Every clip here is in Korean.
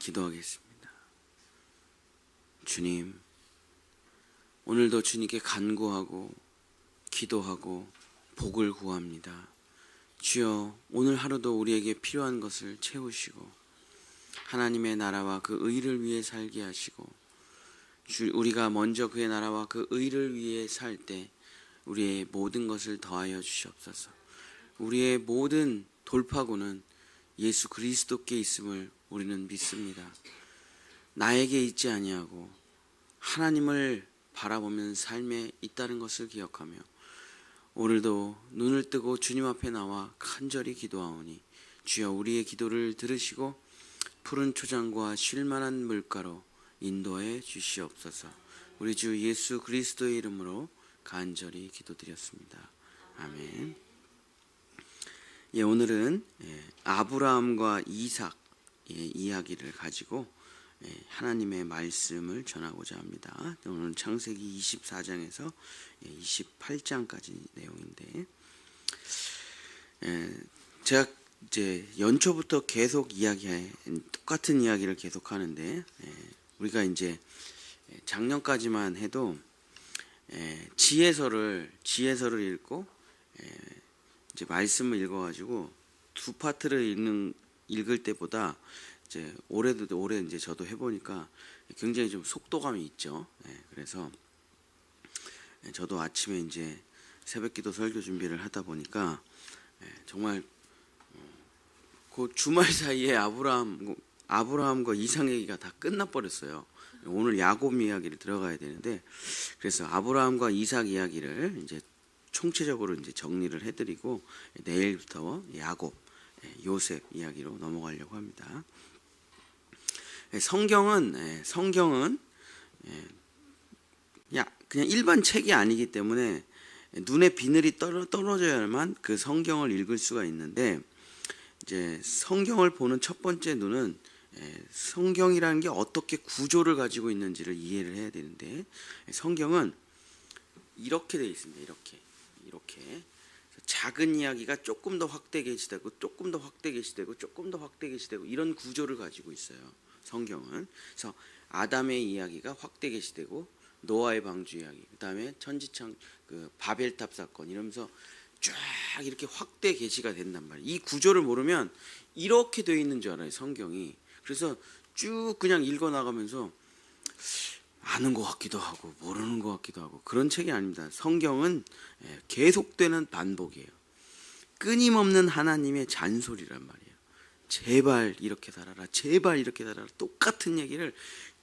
기도하겠습니다. 주님, 오늘도 주님께 간구하고 기도하고 복을 구합니다. 주여, 오늘 하루도 우리에게 필요한 것을 채우시고 하나님의 나라와 그 의를 위해 살게 하시고, 우리가 먼저 그의 나라와 그 의를 위해 살 때 우리의 모든 것을 더하여 주시옵소서. 우리의 모든 돌파구는 예수 그리스도께 있음을 우리는 믿습니다. 나에게 있지 아니하고 하나님을 바라보면 삶에 있다는 것을 기억하며 오늘도 눈을 뜨고 주님 앞에 나와 간절히 기도하오니 주여, 우리의 기도를 들으시고 푸른 초장과 쉴만한 물가로 인도해 주시옵소서. 우리 주 예수 그리스도의 이름으로 간절히 기도드렸습니다. 아멘. 오늘은 아브라함과 이삭의 이야기를 가지고 하나님의 말씀을 전하고자 합니다. 오늘 창세기 24장에서 28장까지 내용인데, 제가 이제 연초부터 계속 똑같은 이야기를 계속 하는데, 우리가 이제 작년까지만 해도 지혜서를 읽고 이제 말씀을 읽어가지고 두 파트를 읽을 때보다 이제 올해 이제 저도 해보니까 굉장히 좀 속도감이 있죠. 그래서 저도 아침에 이제 새벽기도 설교 준비를 하다 보니까 정말 그 주말 사이에 아브라함과 이삭 얘기가 다 끝나버렸어요. 오늘 야곱 이야기를 들어가야 되는데, 그래서 아브라함과 이삭 이야기를 이제 총체적으로 이제 정리를 해드리고 내일부터 야곱, 요셉 이야기로 넘어가려고 합니다. 성경은 그냥 일반 책이 아니기 때문에 눈에 비늘이 떨어져야만 그 성경을 읽을 수가 있는데, 이제 성경을 보는 첫 번째 눈은 성경이라는 게 어떻게 구조를 가지고 있는지를 이해를 해야 되는데, 성경은 이렇게 되어 있습니다. 이렇게 작은 이야기가 조금 더 확대 계시되고 조금 더 확대 계시되고 조금 더 확대 계시되고 이런 구조를 가지고 있어요. 성경은. 그래서 아담의 이야기가 확대 계시되고 노아의 방주 이야기, 그다음에 천지창 그 바벨탑 사건 이러면서 쫙 이렇게 확대 계시가 된단 말이에요. 이 구조를 모르면 이렇게 되어 있는 줄 알아요, 성경이. 그래서 쭉 그냥 읽어 나가면서 아는 것 같기도 하고 모르는 것 같기도 하고 그런 책이 아닙니다. 성경은 계속되는 반복이에요. 끊임없는 하나님의 잔소리란 말이에요. 제발 이렇게 살아라, 제발 이렇게 살아라, 똑같은 얘기를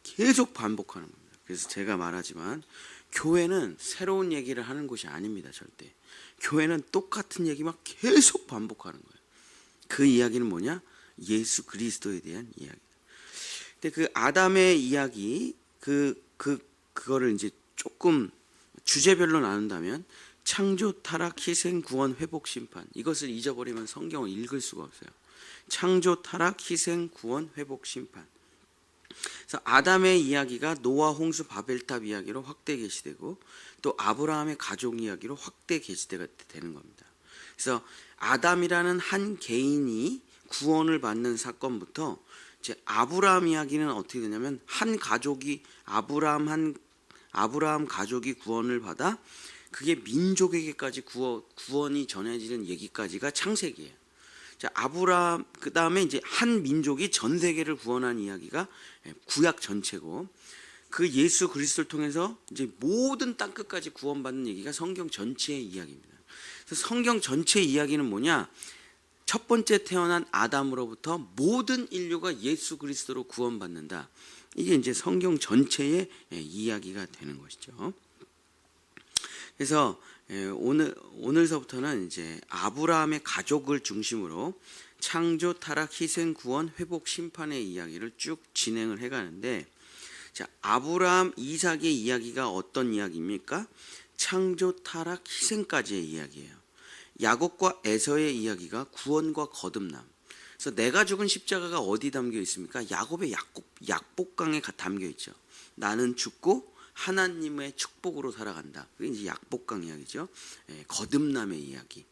계속 반복하는 겁니다. 그래서 제가 말하지만 교회는 새로운 얘기를 하는 곳이 아닙니다. 절대. 교회는 똑같은 얘기만 계속 반복하는 거예요. 그 이야기는 뭐냐? 예수 그리스도에 대한 이야기. 근데 그 아담의 이야기, 그거를 이제 조금 주제별로 나눈다면 창조, 타락, 희생, 구원, 회복, 심판, 이것을 잊어버리면 성경을 읽을 수가 없어요. 창조, 타락, 희생, 구원, 회복, 심판. 그래서 아담의 이야기가 노아, 홍수, 바벨탑 이야기로 확대 계시되고 또 아브라함의 가족 이야기로 확대 계시되가 되는 겁니다. 그래서 아담이라는 한 개인이 구원을 받는 사건부터 이제 아브라함 이야기는 어떻게 되냐면 한 가족이 아브라함 가족이 구원을 받아 그게 민족에게까지 구원이 전해지는 얘기까지가 창세기예요. 자, 아브라함, 그 다음에 이제 한 민족이 전 세계를 구원한 이야기가 구약 전체고, 그 예수 그리스도를 통해서 이제 모든 땅 끝까지 구원받는 얘기가 성경 전체의 이야기입니다. 그래서 성경 전체의 이야기는 뭐냐? 첫 번째 태어난 아담으로부터 모든 인류가 예수 그리스도로 구원받는다. 이게 이제 성경 전체의 이야기가 되는 것이죠. 그래서 오늘서부터는 이제 아브라함의 가족을 중심으로 창조, 타락, 희생, 구원, 회복, 심판의 이야기를 쭉 진행을 해가는데, 자, 아브라함, 이삭의 이야기가 어떤 이야기입니까? 창조, 타락, 희생까지의 이야기예요. 야곱과 에서의 이야기가 구원과 거듭남. 그래서 내가 죽은 십자가가 어디 담겨 있습니까? 야곱의 약복강에 담겨 있죠. 나는 죽고 하나님의 축복으로 살아간다. 그게 이제 약복강 이야기죠. 거듭남의 이야기.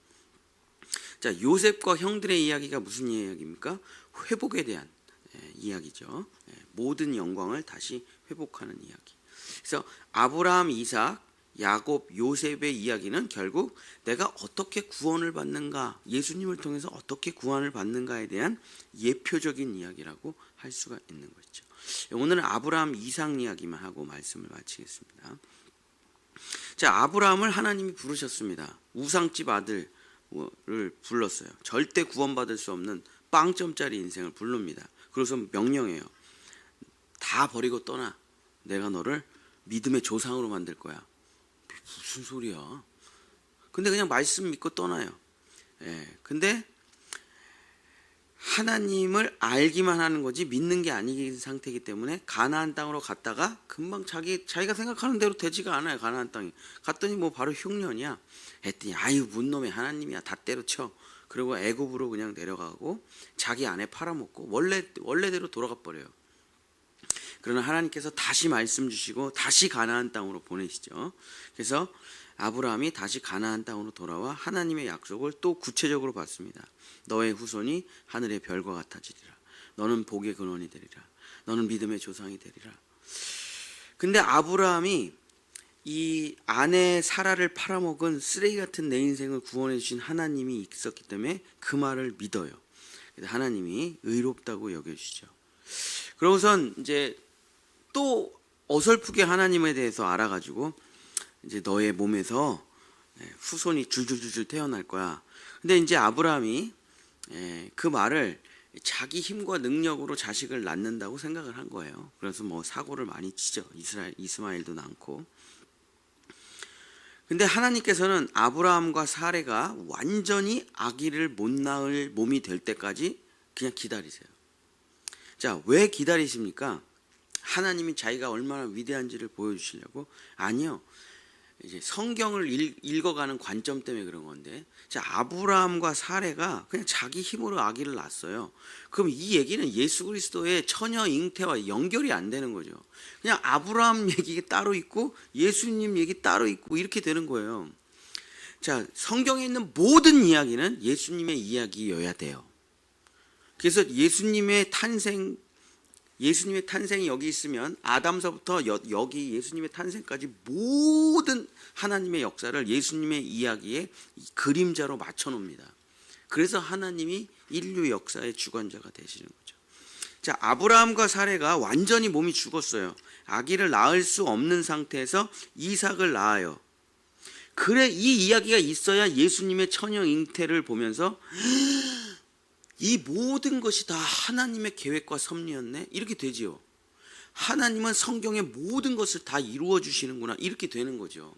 자, 요셉과 형들의 이야기가 무슨 이야기입니까? 회복에 대한 이야기죠. 모든 영광을 다시 회복하는 이야기. 그래서 아브라함, 이삭, 야곱, 요셉의 이야기는 결국 내가 어떻게 구원을 받는가, 예수님을 통해서 어떻게 구원을 받는가에 대한 예표적인 이야기라고 할 수가 있는 것이죠. 오늘은 아브라함, 이삭 이야기만 하고 말씀을 마치겠습니다. 자, 아브라함을 하나님이 부르셨습니다. 우상집 아들을 불렀어요. 절대 구원받을 수 없는 빵점짜리 인생을 부릅니다. 그래서 명령해요. 다 버리고 떠나. 내가 너를 믿음의 조상으로 만들 거야. 무슨 소리야? 근데 그냥 말씀 믿고 떠나요. 근데 하나님을 알기만 하는 거지 믿는 게 아닌 상태이기 때문에 가나안 땅으로 갔다가 금방 자기가 생각하는 대로 되지가 않아요. 가나안 땅이 갔더니 뭐 바로 흉년이야. 했더니 아유 뭔 놈의 하나님이야, 다 때려쳐. 그리고 애굽으로 그냥 내려가고 자기 아내 팔아먹고 원래대로 돌아가 버려요. 그러나 하나님께서 다시 말씀 주시고 다시 가나안 땅으로 보내시죠. 그래서 아브라함이 다시 가나안 땅으로 돌아와 하나님의 약속을 또 구체적으로 받습니다. 너의 후손이 하늘의 별과 같아지리라. 너는 복의 근원이 되리라. 너는 믿음의 조상이 되리라. 근데 아브라함이 이 아내 사라를 팔아먹은 쓰레기 같은 내 인생을 구원해 주신 하나님이 있었기 때문에 그 말을 믿어요. 그래서 하나님이 의롭다고 여겨주시죠. 그러고선 이제 또 어설프게 하나님에 대해서 알아가지고 이제 너의 몸에서 후손이 줄줄줄줄 태어날 거야. 근데 이제 아브라함이 그 말을 자기 힘과 능력으로 자식을 낳는다고 생각을 한 거예요. 그래서 뭐 사고를 많이 치죠. 이스마엘도 낳고. 근데 하나님께서는 아브라함과 사레가 완전히 아기를 못 낳을 몸이 될 때까지 그냥 기다리세요. 자, 왜 기다리십니까? 하나님이 자기가 얼마나 위대한지를 보여주시려고? 아니요. 이제 성경을 읽어가는 관점 때문에 그런 건데, 자, 아브라함과 사레가 그냥 자기 힘으로 아기를 낳았어요. 그럼 이 얘기는 예수 그리스도의 처녀 잉태와 연결이 안 되는 거죠. 그냥 아브라함 얘기 따로 있고 예수님 얘기 따로 있고 이렇게 되는 거예요. 자, 성경에 있는 모든 이야기는 예수님의 이야기여야 돼요. 그래서 예수님의 탄생이 여기 있으면 아담서부터 여기 예수님의 탄생까지 모든 하나님의 역사를 예수님의 이야기에 그림자로 맞춰 놓습니다. 그래서 하나님이 인류 역사의 주관자가 되시는 거죠. 자, 아브라함과 사레가 완전히 몸이 죽었어요. 아기를 낳을 수 없는 상태에서 이삭을 낳아요. 그래, 이 이야기가 있어야 예수님의 처녀 잉태를 보면서 이 모든 것이 다 하나님의 계획과 섭리였네? 이렇게 되지요. 하나님은 성경의 모든 것을 다 이루어 주시는구나. 이렇게 되는 거죠.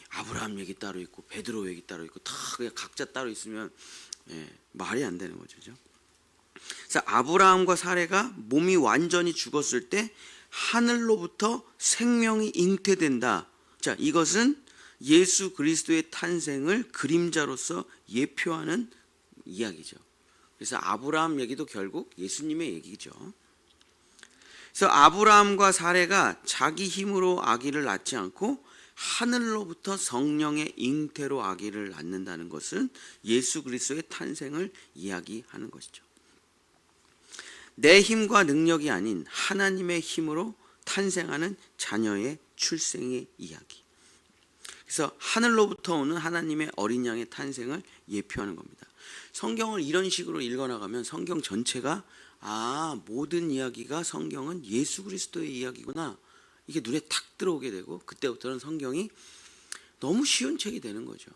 아브라함 얘기 따로 있고 베드로 얘기 따로 있고 다 그냥 각자 따로 있으면 말이 안 되는 거죠. 그래서 아브라함과 사레가 몸이 완전히 죽었을 때 하늘로부터 생명이 잉태된다. 자, 이것은 예수 그리스도의 탄생을 그림자로서 예표하는 이야기죠. 그래서 아브라함 얘기도 결국 예수님의 얘기죠. 그래서 아브라함과 사레가 자기 힘으로 아기를 낳지 않고 하늘로부터 성령의 잉태로 아기를 낳는다는 것은 예수 그리스도의 탄생을 이야기하는 것이죠. 내 힘과 능력이 아닌 하나님의 힘으로 탄생하는 자녀의 출생의 이야기. 그래서 하늘로부터 오는 하나님의 어린 양의 탄생을 예표하는 겁니다. 성경을 이런 식으로 읽어나가면 성경 전체가 모든 이야기가 성경은 예수 그리스도의 이야기구나, 이게 눈에 탁 들어오게 되고 그때부터는 성경이 너무 쉬운 책이 되는 거죠.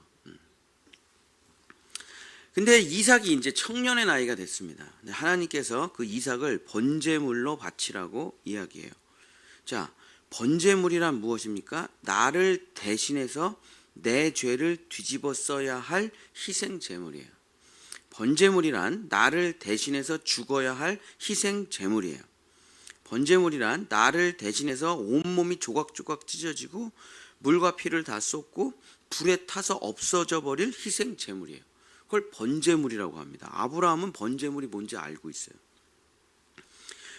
근데 이삭이 이제 청년의 나이가 됐습니다. 하나님께서 그 이삭을 번제물로 바치라고 이야기해요. 자, 번제물이란 무엇입니까? 나를 대신해서 내 죄를 뒤집어 써야 할 희생 제물이에요. 번제물이란 나를 대신해서 죽어야 할 희생 제물이에요. 번제물이란 나를 대신해서 온몸이 조각조각 찢어지고 물과 피를 다 쏟고 불에 타서 없어져 버릴 희생 제물이에요. 그걸 번제물이라고 합니다. 아브라함은 번제물이 뭔지 알고 있어요.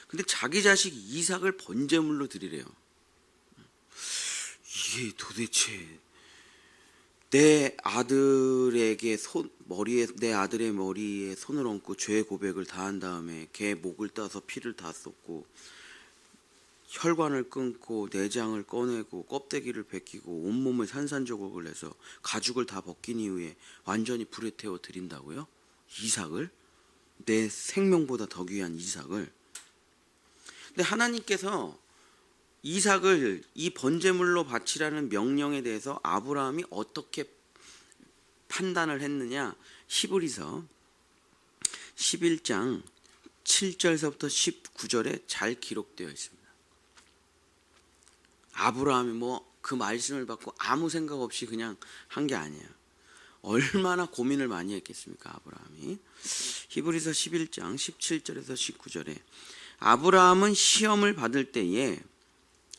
근데 자기 자식 이삭을 번제물로 드리래요. 이게 도대체 내 아들에게 내 아들의 머리에 손을 얹고 죄 고백을 다 한 다음에 걔 목을 따서 피를 다 쏟고 혈관을 끊고 내장을 꺼내고 껍데기를 벗기고 온몸을 산산조각을 내서 가죽을 다 벗긴 이후에 완전히 불에 태워 드린다고요? 이삭을? 내 생명보다 더 귀한 이삭을. 근데 하나님께서 이삭을 이 번제물로 바치라는 명령에 대해서 아브라함이 어떻게 판단을 했느냐? 히브리서 11장 7절서부터 19절에 잘 기록되어 있습니다. 아브라함이 그 말씀을 받고 아무 생각 없이 그냥 한 게 아니에요. 얼마나 고민을 많이 했겠습니까, 아브라함이. 히브리서 11장 17절에서 19절에 아브라함은 시험을 받을 때에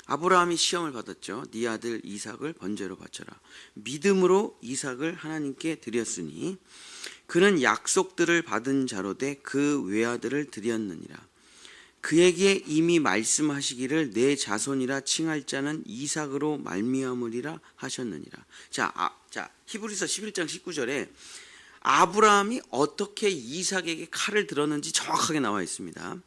아브라함이 시험을 받았죠. 네 아들 이삭을 번제로 바쳐라. 믿음으로 이삭을 하나님께 드렸으니 그는 약속들을 받은 자로 돼 그 외아들을 드렸느니라. 그에게 이미 말씀하시기를 내 자손이라 칭할 자는 이삭으로 말미암으리라 하셨느니라. 자, 히브리서 11장 19절에 아브라함이 어떻게 이삭에게 칼을 들었는지 정확하게 나와 있습니다.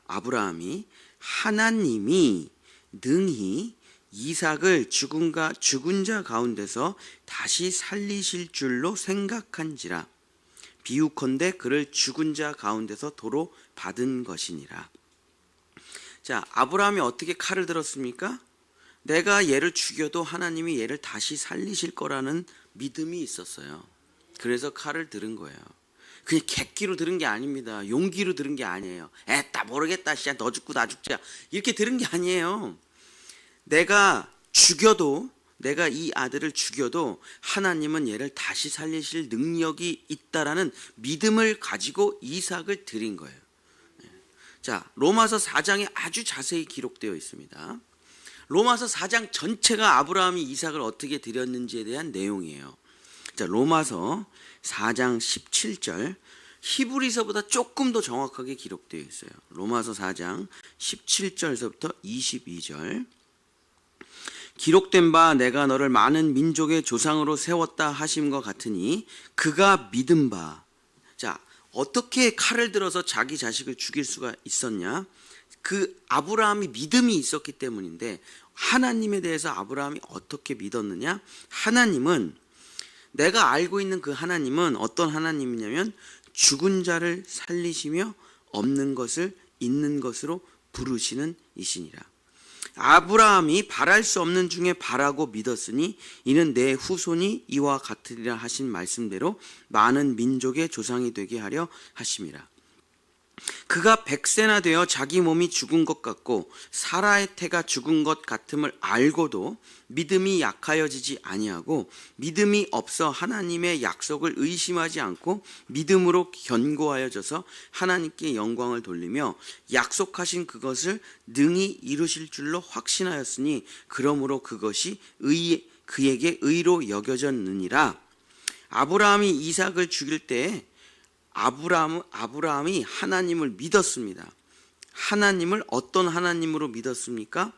아브라함이 하나님이 능히 이삭을 죽은 자 가운데서 다시 살리실 줄로 생각한지라. 비유컨대 그를 죽은 자 가운데서 도로 받은 것이니라. 자, 아브라함이 어떻게 칼을 들었습니까? 내가 얘를 죽여도 하나님이 얘를 다시 살리실 거라는 믿음이 있었어요. 그래서 칼을 들은 거예요. 그냥 객기로 들은 게 아닙니다. 용기로 들은 게 아니에요. 에따 모르겠다, 씨야 너 죽고 나 죽자 이렇게 들은 게 아니에요. 내가 이 아들을 죽여도 하나님은 얘를 다시 살리실 능력이 있다라는 믿음을 가지고 이삭을 드린 거예요. 자, 로마서 4장에 아주 자세히 기록되어 있습니다. 로마서 4장 전체가 아브라함이 이삭을 어떻게 드렸는지에 대한 내용이에요. 자, 로마서 4장 17절, 히브리서보다 조금 더 정확하게 기록되어 있어요. 로마서 4장 17절서부터 22절. 기록된 바 내가 너를 많은 민족의 조상으로 세웠다 하심과 같으니 그가 믿은 바. 자, 어떻게 칼을 들어서 자기 자식을 죽일 수가 있었냐? 그 아브라함이 믿음이 있었기 때문인데, 하나님에 대해서 아브라함이 어떻게 믿었느냐? 하나님은, 내가 알고 있는 그 하나님은 어떤 하나님이냐면 죽은 자를 살리시며 없는 것을 있는 것으로 부르시는 이시니라. 아브라함이 바랄 수 없는 중에 바라고 믿었으니 이는 내 후손이 이와 같으리라 하신 말씀대로 많은 민족의 조상이 되게 하려 하심이라. 그가 100세나 되어 자기 몸이 죽은 것 같고 사라의 태가 죽은 것 같음을 알고도 믿음이 약하여지지 아니하고 믿음이 없어 하나님의 약속을 의심하지 않고 믿음으로 견고하여져서 하나님께 영광을 돌리며 약속하신 그것을 능히 이루실 줄로 확신하였으니 그러므로 그것이 그에게 의로 여겨졌느니라. 아브라함이 이삭을 죽일 때에 아브라함이 하나님을 믿었습니다. 하나님을 어떤 하나님으로 믿었습니까?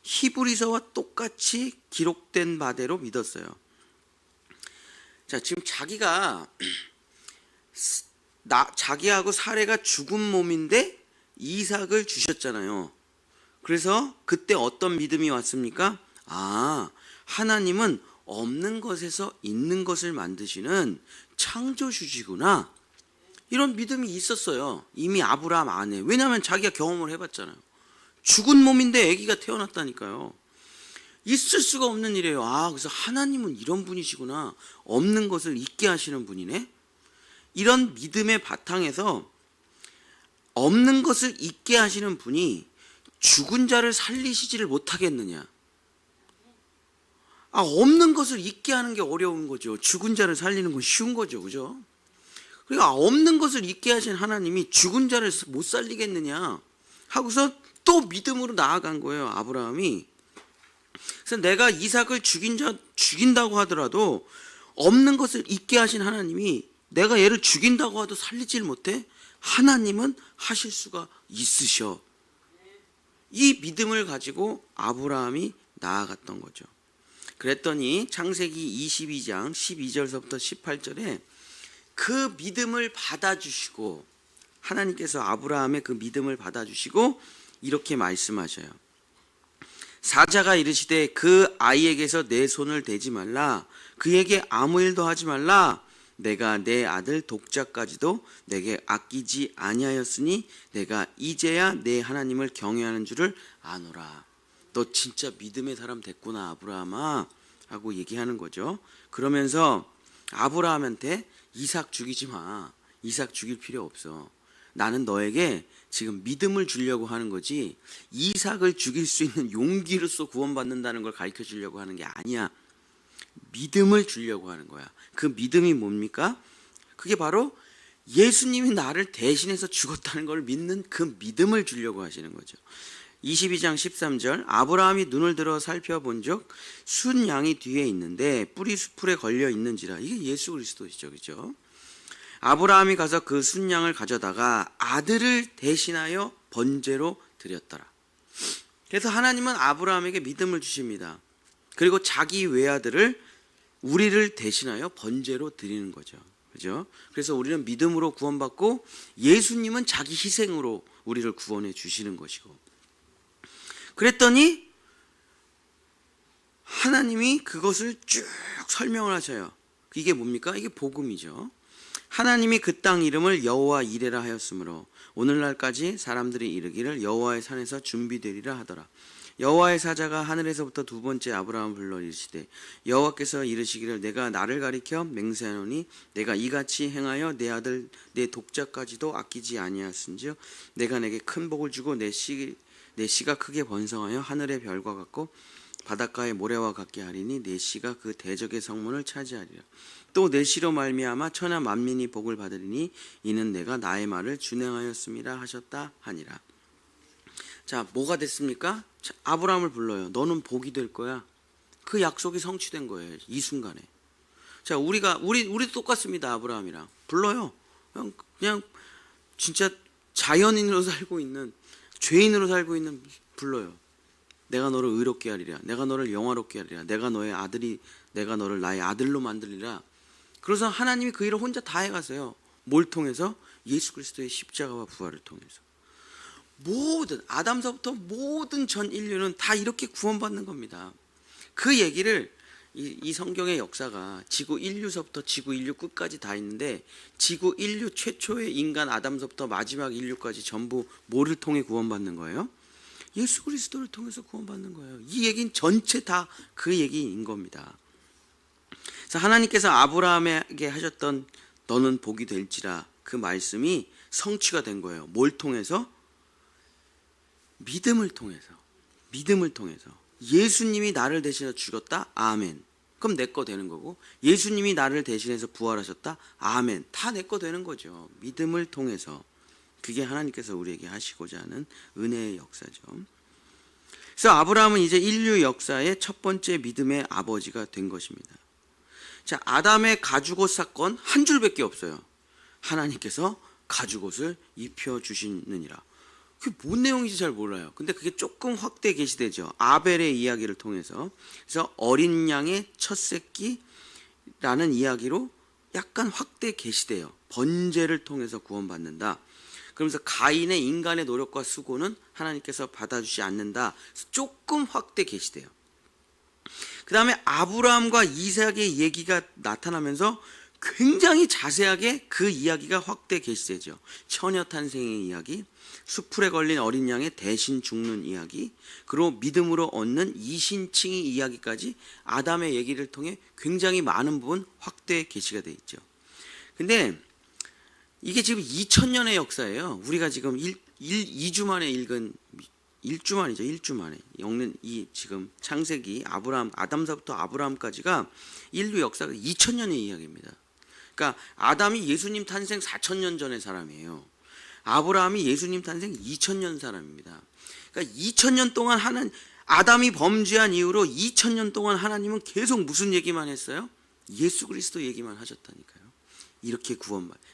히브리서와 똑같이 기록된 바대로 믿었어요. 자, 지금 자기하고 사레가 죽은 몸인데 이삭을 주셨잖아요. 그래서 그때 어떤 믿음이 왔습니까? 하나님은 없는 것에서 있는 것을 만드시는 창조주시구나. 이런 믿음이 있었어요. 이미 아브라함 안에. 왜냐하면 자기가 경험을 해봤잖아요. 죽은 몸인데 아기가 태어났다니까요. 있을 수가 없는 일이에요. 그래서 하나님은 이런 분이시구나. 없는 것을 있게 하시는 분이네. 이런 믿음의 바탕에서 없는 것을 있게 하시는 분이 죽은 자를 살리시지를 못하겠느냐. 없는 것을 있게 하는 게 어려운 거죠. 죽은 자를 살리는 건 쉬운 거죠. 그죠? 그러니까 없는 것을 있게 하신 하나님이 죽은 자를 못 살리겠느냐 하고서 또 믿음으로 나아간 거예요, 아브라함이. 그래서 내가 이삭을 죽인다고 하더라도 없는 것을 있게 하신 하나님이 내가 얘를 죽인다고 해도 살리질 못해? 하나님은 하실 수가 있으셔. 이 믿음을 가지고 아브라함이 나아갔던 거죠. 그랬더니 창세기 22장 12절서부터 18절에 그 믿음을 받아주시고, 하나님께서 아브라함의 그 믿음을 받아주시고 이렇게 말씀하셔요. 사자가 이르시되 그 아이에게서 내 손을 대지 말라, 그에게 아무 일도 하지 말라. 내가 내 아들 독자까지도 내게 아끼지 아니하였으니 내가 이제야 내 하나님을 경외하는 줄을 아노라. 너 진짜 믿음의 사람 됐구나 아브라함아 하고 얘기하는 거죠. 그러면서 아브라함한테 이삭 죽이지 마, 이삭 죽일 필요 없어, 나는 너에게 지금 믿음을 주려고 하는 거지 이삭을 죽일 수 있는 용기로서 구원받는다는 걸 가르쳐 주려고 하는 게 아니야. 믿음을 주려고 하는 거야. 그 믿음이 뭡니까? 그게 바로 예수님이 나를 대신해서 죽었다는 걸 믿는 그 믿음을 주려고 하시는 거죠. 22장 13절, 아브라함이 눈을 들어 살펴본 적 순 양이 뒤에 있는데 뿔이 수풀에 걸려 있는지라. 이게 예수 그리스도시죠, 그죠? 아브라함이 가서 그 순양을 가져다가 아들을 대신하여 번제로 드렸더라. 그래서 하나님은 아브라함에게 믿음을 주십니다. 그리고 자기 외아들을, 우리를 대신하여 번제로 드리는 거죠, 그죠? 그래서 우리는 믿음으로 구원받고 예수님은 자기 희생으로 우리를 구원해 주시는 것이고, 그랬더니 하나님이 그것을 쭉 설명을 하셔요. 이게 뭡니까? 이게 복음이죠. 하나님이 그 땅 이름을 여호와 이레라 하였으므로 오늘날까지 사람들이 이르기를 여호와의 산에서 준비되리라 하더라. 여호와의 사자가 하늘에서부터 두 번째 아브라함을 불러 이르시되 여호와께서 이르시기를 내가 나를 가리켜 맹세하노니 내가 이같이 행하여 내 아들 내 독자까지도 아끼지 아니하였은즉 내가 내게 큰 복을 주고 내 씨가 크게 번성하여 하늘의 별과 같고 바닷가의 모래와 같게 하리니 내 씨가 그 대적의 성문을 차지하리라. 또 내 씨로 말미암아 천하 만민이 복을 받으리니 이는 내가 나의 말을 준행하였음이라 하셨다 하니라. 자, 뭐가 됐습니까? 아브라함을 불러요. 너는 복이 될 거야. 그 약속이 성취된 거예요, 이 순간에. 자, 우리도 똑같습니다. 아브라함이랑 불러요. 그냥 진짜 자연인으로 살고 있는, 죄인으로 살고 있는, 불러요. 내가 너를 의롭게 하리라. 내가 너를 영화롭게 하리라. 내가 너를 나의 아들로 만들리라. 그래서 하나님이 그 일을 혼자 다 해가세요. 뭘 통해서? 예수 그리스도의 십자가와 부활을 통해서. 모든 아담서부터 모든 전 인류는 다 이렇게 구원받는 겁니다. 그 얘기를 이 성경의 역사가 지구 인류서부터 지구 인류 끝까지 다 있는데, 지구 인류 최초의 인간 아담서부터 마지막 인류까지 전부 뭐를 통해 구원받는 거예요? 예수 그리스도를 통해서 구원받는 거예요. 이 얘기는 전체 다 그 얘기인 겁니다. 그래서 하나님께서 아브라함에게 하셨던 너는 복이 될지라 그 말씀이 성취가 된 거예요. 뭘 통해서? 믿음을 통해서. 예수님이 나를 대신해서 죽었다? 아멘. 그럼 내 거 되는 거고, 예수님이 나를 대신해서 부활하셨다? 아멘. 다 내 거 되는 거죠. 믿음을 통해서. 그게 하나님께서 우리에게 하시고자 하는 은혜의 역사죠. 그래서 아브라함은 이제 인류 역사의 첫 번째 믿음의 아버지가 된 것입니다. 자, 아담의 가죽옷 사건 한 줄밖에 없어요. 하나님께서 가죽옷을 입혀주시느니라. 그게 뭔 내용인지 잘 몰라요. 근데 그게 조금 확대 계시되죠. 아벨의 이야기를 통해서. 그래서 어린 양의 첫 새끼라는 이야기로 약간 확대 계시돼요. 번제를 통해서 구원받는다. 그러면서 가인의 인간의 노력과 수고는 하나님께서 받아주지 않는다. 조금 확대 계시돼요. 그 다음에 아브라함과 이삭의 얘기가 나타나면서 굉장히 자세하게 그 이야기가 확대 계시되죠. 처녀 탄생의 이야기, 수풀에 걸린 어린 양의 대신 죽는 이야기, 그리고 믿음으로 얻는 이신칭의 이야기까지 아담의 얘기를 통해 굉장히 많은 부분 확대 계시가 돼 있죠. 근데 이게 지금 2000년의 역사예요. 우리가 지금 2주 만에 읽은, 1주 만에 읽는 이 지금 창세기, 아담서부터 아브라함까지가 인류 역사가 2000년의 이야기입니다. 그러니까 아담이 예수님 탄생 4000년 전의 사람이에요. 아브라함이 예수님 탄생 2000년 사람입니다. 그러니까 2000년 동안 아담이 범죄한 이후로 2000년 동안 하나님은 계속 무슨 얘기만 했어요? 예수 그리스도 얘기만 하셨다니까요. 이렇게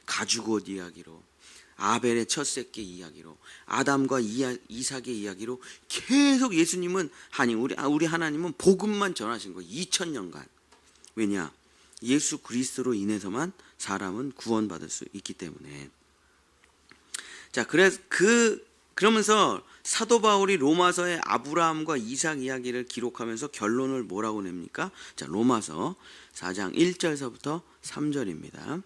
가죽옷 이야기로, 아벨의 첫 새끼 이야기로, 아담과 이삭의 이야기로 계속 예수님은 우리 하나님은 복음만 전하신 거예요. 2000년간. 왜냐? 예수 그리스도로 인해서만 사람은 구원받을 수 있기 때문에. 자, 그러면서 사도 바울이 로마서의 아브라함과 이삭 이야기를 기록하면서 결론을 뭐라고 냅니까? 자, 로마서 4장 1절서부터 3절입니다.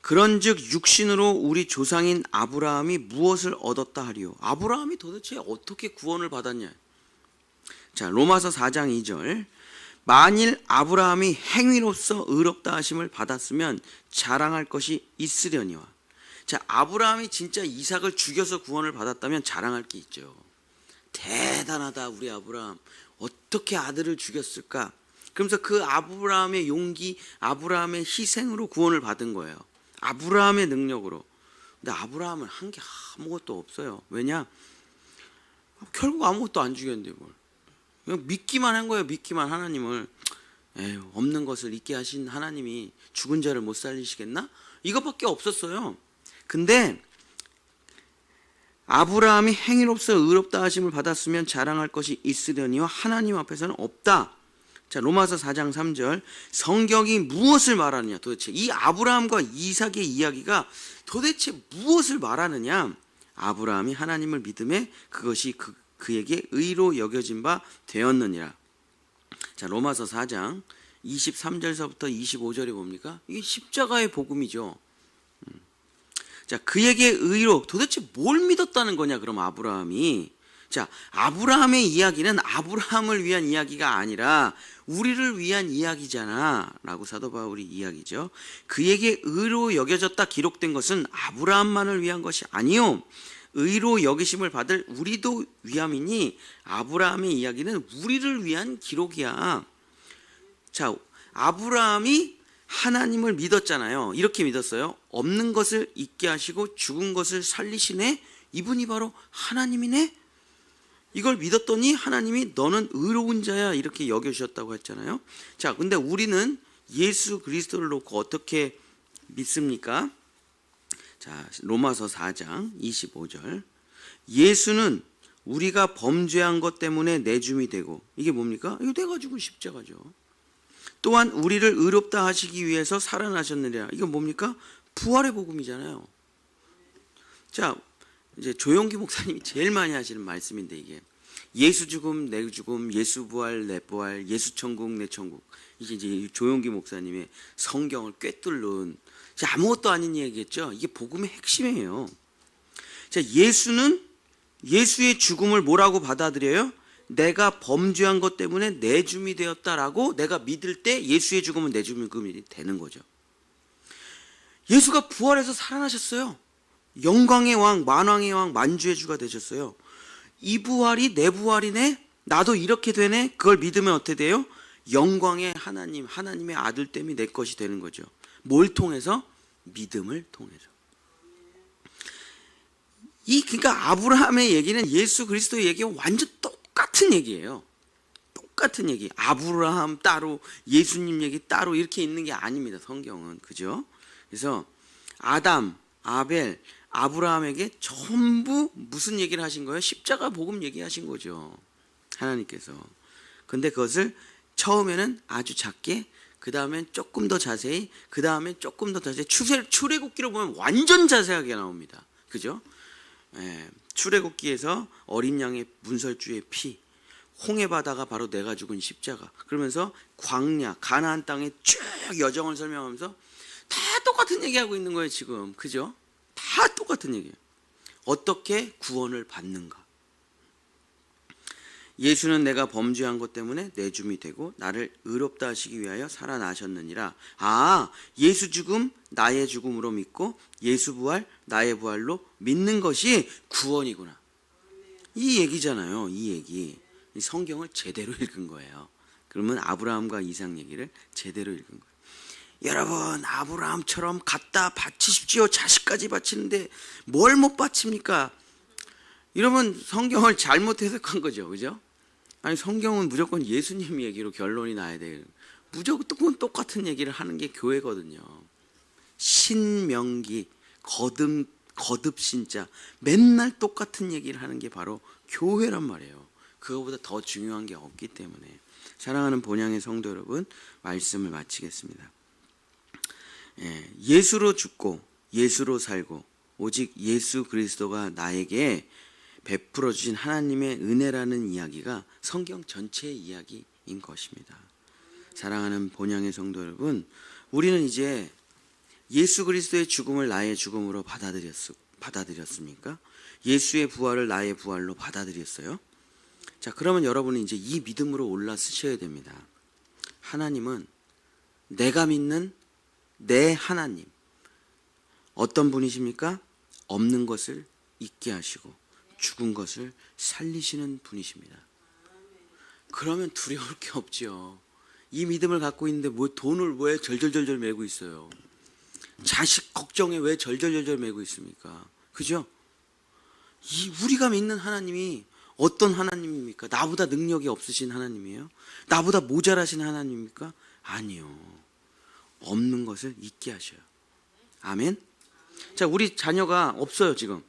그런즉 육신으로 우리 조상인 아브라함이 무엇을 얻었다 하리요? 아브라함이 도대체 어떻게 구원을 받았냐? 자, 로마서 4장 2절. 만일 아브라함이 행위로서 의롭다 하심을 받았으면 자랑할 것이 있으려니와. 자, 아브라함이 진짜 이삭을 죽여서 구원을 받았다면 자랑할 게 있죠. 대단하다, 우리 아브라함. 어떻게 아들을 죽였을까? 그러면서 그 아브라함의 용기, 아브라함의 희생으로 구원을 받은 거예요. 아브라함의 능력으로. 근데 아브라함은 한 게 아무것도 없어요. 왜냐? 결국 아무것도 안 죽였는데 뭘. 그냥 믿기만 한 거예요. 믿기만, 하나님을. 에휴, 없는 것을 있게 하신 하나님이 죽은 자를 못 살리시겠나? 이것밖에 없었어요. 근데 아브라함이 행위로서 의롭다 하심을 받았으면 자랑할 것이 있으려니와 하나님 앞에서는 없다. 자, 로마서 4장 3절. 성경이 무엇을 말하느냐? 도대체 이 아브라함과 이삭의 이야기가 도대체 무엇을 말하느냐? 아브라함이 하나님을 믿음에 그것이 그에게 의로 여겨진 바 되었느니라. 자, 로마서 4장 23절서부터 25절에 뭡니까? 이게 십자가의 복음이죠. 자, 그에게 의로, 도대체 뭘 믿었다는 거냐? 그럼 아브라함이. 자, 아브라함의 이야기는 아브라함을 위한 이야기가 아니라 우리를 위한 이야기잖아 라고 사도 바울이 이야기죠. 그에게 의로 여겨졌다 기록된 것은 아브라함만을 위한 것이 아니요, 의로 여기심을 받을 우리도 위함이니 아브라함의 이야기는 우리를 위한 기록이야. 자, 아브라함이 하나님을 믿었잖아요. 이렇게 믿었어요. 없는 것을 있게 하시고 죽은 것을 살리시네. 이분이 바로 하나님이네. 이걸 믿었더니 하나님이 너는 의로운 자야 이렇게 여겨주셨다고 했잖아요. 자, 근데 우리는 예수 그리스도를 놓고 어떻게 믿습니까? 자, 로마서 4장 25절. 예수는 우리가 범죄한 것 때문에 내줌이 되고, 이게 뭡니까? 이거 내가 죽은 십자가죠. 또한 우리를 의롭다 하시기 위해서 살아나셨느니라. 이건 뭡니까? 부활의 복음이잖아요. 자, 이제 조용기 목사님이 제일 많이 하시는 말씀인데, 이게 예수 죽음 내 죽음, 예수 부활 내 부활, 예수 천국 내 천국. 이게 이제 조용기 목사님의 성경을 꿰뚫는 아무것도 아닌 얘기겠죠. 이게 복음의 핵심이에요. 자, 예수는 예수의 죽음을 뭐라고 받아들여요? 내가 범죄한 것 때문에 내줌이 되었다라고 내가 믿을 때 예수의 죽음은 내 죽음이 되는 거죠. 예수가 부활해서 살아나셨어요. 영광의 왕, 만왕의 왕, 만주의 주가 되셨어요. 이 부활이 내 부활이네? 나도 이렇게 되네? 그걸 믿으면 어떻게 돼요? 영광의 하나님, 하나님의 아들됨이 내 것이 되는 거죠. 뭘 통해서? 믿음을 통해서. 그러니까 아브라함의 얘기는 예수 그리스도의 얘기와 완전 똑같은 얘기예요. 똑같은 얘기. 아브라함 따로, 예수님 얘기 따로 이렇게 있는 게 아닙니다. 성경은. 그죠? 그래서 아담, 아벨, 아브라함에게 전부 무슨 얘기를 하신 거예요? 십자가 복음 얘기하신 거죠. 하나님께서. 근데 그것을 처음에는 아주 작게, 그 다음엔 조금 더 자세히, 그 다음엔 조금 더 자세히. 출애굽기로 보면 완전 자세하게 나옵니다. 그죠? 출애굽기에서 어린 양의 문설주의 피, 홍해 바다가 바로 내가 죽은 십자가. 그러면서 광야, 가나안 땅의 쭉 여정을 설명하면서 다 똑같은 얘기하고 있는 거예요, 지금. 그죠? 다 똑같은 얘기예요. 어떻게 구원을 받는가? 예수는 내가 범죄한 것 때문에 내줌이 되고 나를 의롭다 하시기 위하여 살아나셨느니라. 아, 예수 죽음 나의 죽음으로 믿고 예수 부활 나의 부활로 믿는 것이 구원이구나. 이 얘기잖아요. 이 얘기. 이 성경을 제대로 읽은 거예요. 그러면 아브라함과 이삭 얘기를 제대로 읽은 거예요. 여러분, 아브라함처럼 갖다 바치십시오. 자식까지 바치는데 뭘 못 바칩니까? 이러면 성경을 잘못 해석한 거죠. 그죠? 아니, 성경은 무조건 예수님 얘기로 결론이 나야 돼요. 무조건 똑같은 얘기를 하는 게 교회거든요. 신명기, 거듭신자, 맨날 똑같은 얘기를 하는 게 바로 교회란 말이에요. 그거보다 더 중요한 게 없기 때문에. 사랑하는 본향의 성도 여러분, 말씀을 마치겠습니다. 예수로 죽고 예수로 살고 오직 예수 그리스도가 나에게 베풀어 주신 하나님의 은혜라는 이야기가 성경 전체의 이야기인 것입니다. 사랑하는 본향의 성도 여러분, 우리는 이제 예수 그리스도의 죽음을 나의 죽음으로 받아들였습니까? 예수의 부활을 나의 부활로 받아들였어요? 자, 그러면 여러분은 이제 이 믿음으로 올라서셔야 됩니다. 하나님은 내가 믿는 내 하나님, 어떤 분이십니까? 없는 것을 있게 하시고 죽은 것을 살리시는 분이십니다. 그러면 두려울 게 없죠. 이 믿음을 갖고 있는데 뭐 돈을 왜 절절절절 메고 있어요? 자식 걱정에 왜 절절절절 메고 있습니까? 그죠? 우리가 믿는 하나님이 어떤 하나님입니까? 나보다 능력이 없으신 하나님이에요? 나보다 모자라신 하나님입니까? 아니요. 없는 것을 있게 하셔요. 아멘? 자, 우리 자녀가 없어요, 지금.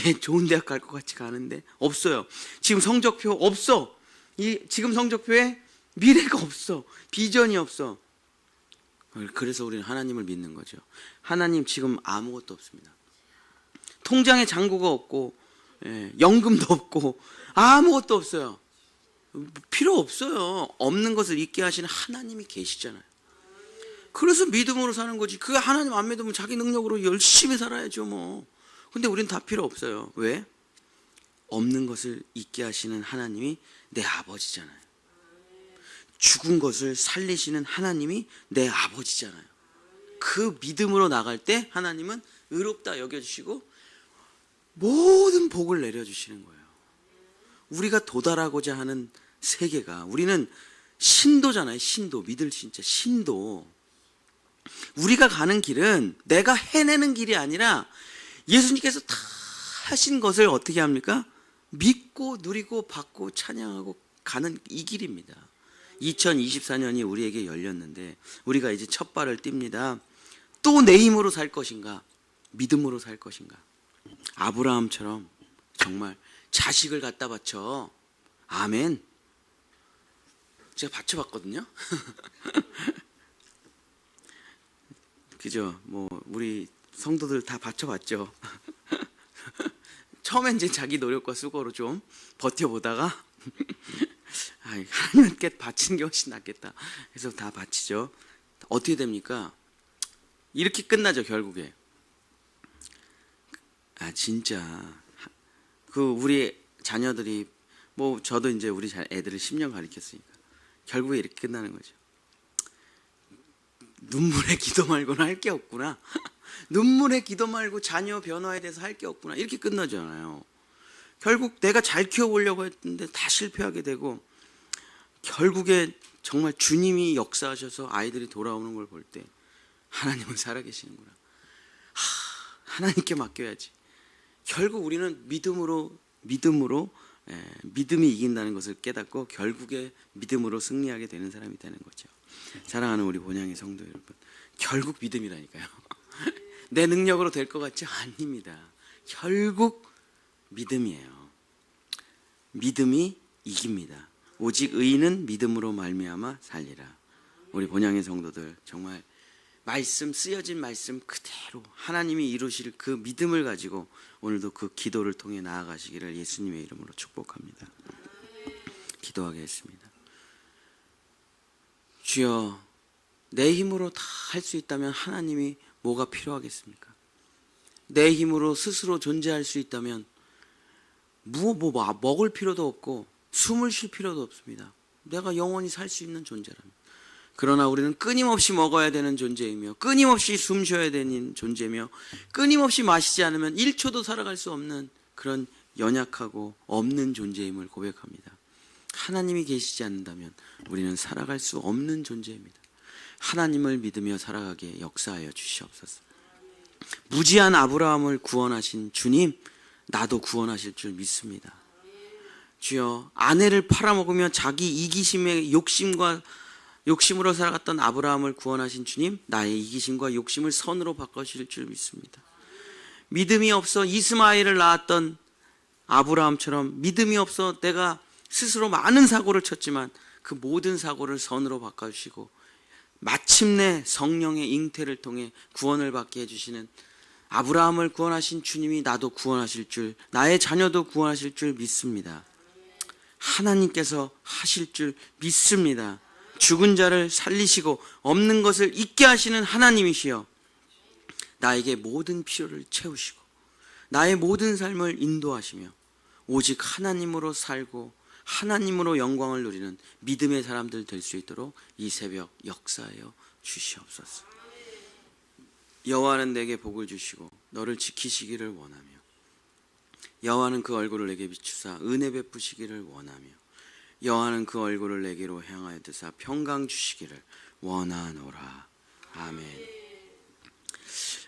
얘 좋은 대학 갈 것 같지가 않은데. 없어요. 지금 성적표 없어. 지금 성적표에 미래가 없어. 비전이 없어. 그래서 우리는 하나님을 믿는 거죠. 하나님 지금 아무것도 없습니다. 통장에 잔고가 없고, 연금도 없고, 아무것도 없어요. 필요 없어요. 없는 것을 있게 하시는 하나님이 계시잖아요. 그래서 믿음으로 사는 거지. 그 하나님 안 믿으면 자기 능력으로 열심히 살아야죠 뭐. 근데 우린 다 필요 없어요. 왜? 없는 것을 있게 하시는 하나님이 내 아버지잖아요. 죽은 것을 살리시는 하나님이 내 아버지잖아요. 그 믿음으로 나갈 때 하나님은 의롭다 여겨주시고 모든 복을 내려주시는 거예요. 우리가 도달하고자 하는 세계가, 우리는 신도잖아요. 신도, 믿을 진짜 신도. 우리가 가는 길은 내가 해내는 길이 아니라 예수님께서 다 하신 것을 어떻게 합니까? 믿고 누리고 받고 찬양하고 가는 이 길입니다. 2024년이 우리에게 열렸는데 우리가 이제 첫 발을 띱니다. 또 내 힘으로 살 것인가? 믿음으로 살 것인가? 아브라함처럼 정말 자식을 갖다 바쳐. 아멘. 제가 바쳐봤거든요. 그죠? 뭐 우리 성도들 다 바쳐봤죠. 처음엔 이제 자기 노력과 수고로 좀 버텨보다가 하나님께 바치는 게 훨씬 낫겠다. 그래서 다 바치죠. 어떻게 됩니까? 이렇게 끝나죠, 결국에. 진짜 우리 자녀들이, 뭐 저도 이제 우리 애들을 10년 가르쳤으니까 결국에 이렇게 끝나는 거죠. 눈물의 기도 말고는 할 게 없구나. 눈물의 기도 말고 자녀 변화에 대해서 할 게 없구나. 이렇게 끝나잖아요. 결국 내가 잘 키워보려고 했는데 다 실패하게 되고, 결국에 정말 주님이 역사하셔서 아이들이 돌아오는 걸 볼 때 하나님은 살아계시는구나. 하나님께 맡겨야지. 결국 우리는 믿음이 이긴다는 것을 깨닫고 결국에 믿음으로 승리하게 되는 사람이 되는 거죠. 사랑하는 우리 본향의 성도 여러분, 결국 믿음이라니까요. 내 능력으로 될 것 같지? 아닙니다. 결국 믿음이에요. 믿음이 이깁니다. 오직 의인은 믿음으로 말미암아 살리라. 우리 본향의 성도들, 정말 말씀, 쓰여진 말씀 그대로 하나님이 이루실 그 믿음을 가지고 오늘도 그 기도를 통해 나아가시기를 예수님의 이름으로 축복합니다. 기도하겠습니다. 주여, 내 힘으로 다 할 수 있다면 하나님이 뭐가 필요하겠습니까? 내 힘으로 스스로 존재할 수 있다면 먹을 필요도 없고 숨을 쉴 필요도 없습니다. 내가 영원히 살 수 있는 존재랍니다. 그러나 우리는 끊임없이 먹어야 되는 존재이며 끊임없이 숨 쉬어야 되는 존재며 끊임없이 마시지 않으면 1초도 살아갈 수 없는 그런 연약하고 없는 존재임을 고백합니다. 하나님이 계시지 않는다면 우리는 살아갈 수 없는 존재입니다. 하나님을 믿으며 살아가게 역사하여 주시옵소서. 무지한 아브라함을 구원하신 주님, 나도 구원하실 줄 믿습니다. 주여, 아내를 팔아먹으며 자기 이기심의 욕심과 욕심으로 살아갔던 아브라함을 구원하신 주님, 나의 이기심과 욕심을 선으로 바꿔주실 줄 믿습니다. 믿음이 없어 이스마엘을 낳았던 아브라함처럼 믿음이 없어 내가 스스로 많은 사고를 쳤지만 그 모든 사고를 선으로 바꿔주시고 마침내 성령의 잉태를 통해 구원을 받게 해주시는 아브라함을 구원하신 주님이 나도 구원하실 줄, 나의 자녀도 구원하실 줄 믿습니다. 하나님께서 하실 줄 믿습니다. 죽은 자를 살리시고 없는 것을 있게 하시는 하나님이시여, 나에게 모든 필요를 채우시고 나의 모든 삶을 인도하시며 오직 하나님으로 살고 하나님으로 영광을 누리는 믿음의 사람들 될 수 있도록 이 새벽 역사하여 주시옵소서. 여호와는 내게 복을 주시고 너를 지키시기를 원하며 여호와는 그 얼굴을 내게 비추사 은혜 베푸시기를 원하며 여호와는 그 얼굴을 내게로 향하여 드사 평강 주시기를 원하노라. 아멘.